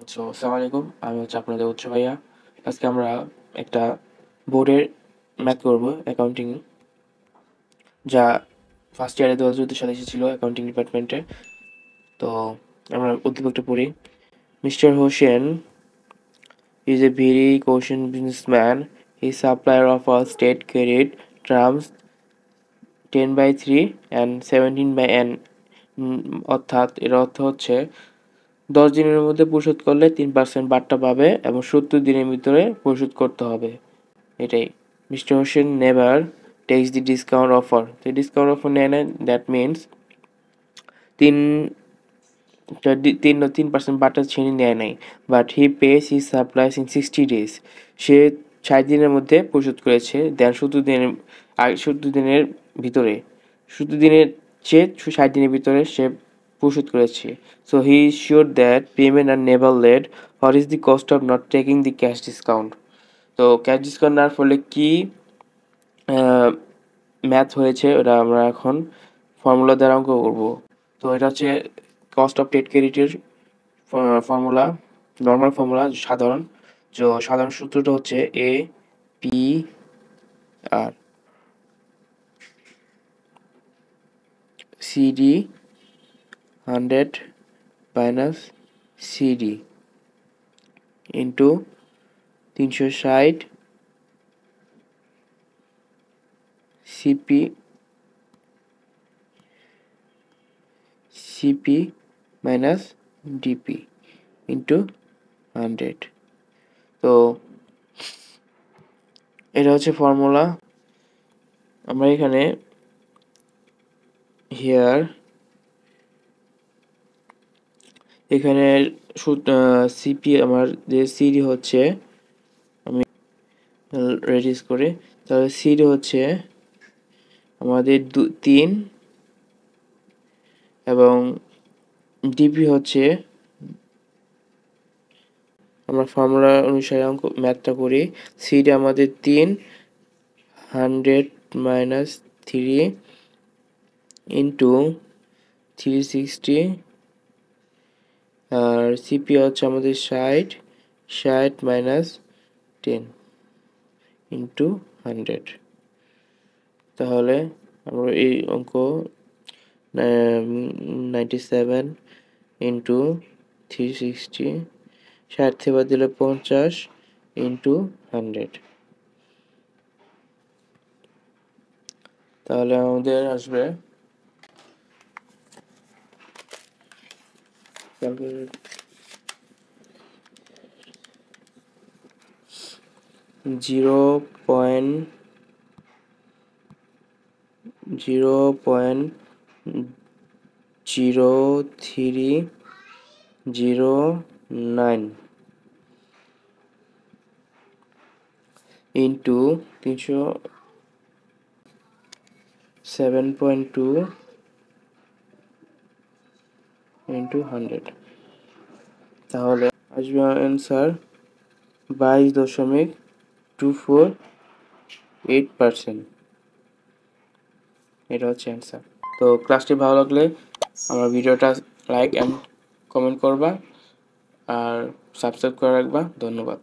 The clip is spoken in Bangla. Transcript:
আসসালামু আলাইকুম। আমি আপনাদের উৎস ভাইয়া। আজকে আমরা একটা বোর্ডের ম্যাথ করব অ্যাকাউন্টিং, যা ফার্স্ট ইয়ারে 2014 সালে এসেছিল অ্যাকাউন্টিং ডিপার্টমেন্টে। তো আমরা অধ্যাপকটা পড়ি। Mister Hossain is a very cautious businessman. He is supplier of all state credit terms 10/3 and 17/n, অর্থাৎ এর অর্থ হচ্ছে 10 দিনের মধ্যে পরিশোধ করলে 3% বাট্টা পাবে এবং 70 দিনের ভিতরে পরিশোধ করতে হবে। এটাই। মিস্টার হোসেন নেভার টেক্স দি ডিসকাউন্ট অফার। তো ডিসকাউন্ট অফার নেয় না, দ্যাট মিনস তিন 3% বাট্টা ছিনি নেয় নাই। But he pays his supplies in 60 days. সে 60 দিনের মধ্যে পরিশোধ করেছে, দেন 70 দিনের ভিতরে, 70 দিনের চেয়ে 60 দিনের ভিতরে সে পরিশোধ করেছে। So he is sure that payment are never late. What is the cost of not taking the cash discount? তো ক্যাশ ডিসকাউন্ট নেওয়ার ফলে কি ম্যাথ হয়েছে ওটা আমরা এখন ফর্মুলা দ্বারা অঙ্ক করব। তো এটা হচ্ছে কস্ট অফ ট্রেড ক্রেডিটের ফর্মুলা, নর্মাল ফর্মুলা, সাধারণ সূত্রটা হচ্ছে A P R CD 100 minus CD into 360 CP minus DP into 100। তো এটা হচ্ছে ফর্মুলা। আমরা এখানে এখানে সিপি আমার যে সিডি হচ্ছে, আমি রেডিউস করে, তাহলে সিডি হচ্ছে আমাদের 3 এবং ডিপি হচ্ছে, আমরা ফর্মুলা অনুসারে ম্যাথটা করি। সিডি আমাদের 3, 100 মাইনাস 3 ইন্টু 360, আর সিপি হচ্ছে আমাদের 60 মাইনাস 10 ইন্টু 100। তাহলে আমরা এই অঙ্ক 97 ইন্টু 360, 60 থেকে বাদ দিলে 50 ইন্টু 100। তাহলে আমাদের আসবে 0.0309 ইন্টু 307.2 ইন্টু 100। তাহলে আসবে অ্যান্সার 22.248%। এটা হচ্ছে অ্যান্সার। তো ক্লাসটি ভালো লাগলে আমার ভিডিওটা লাইক অ্যান্ড কমেন্ট করবা আর সাবস্ক্রাইব করে রাখবা। ধন্যবাদ।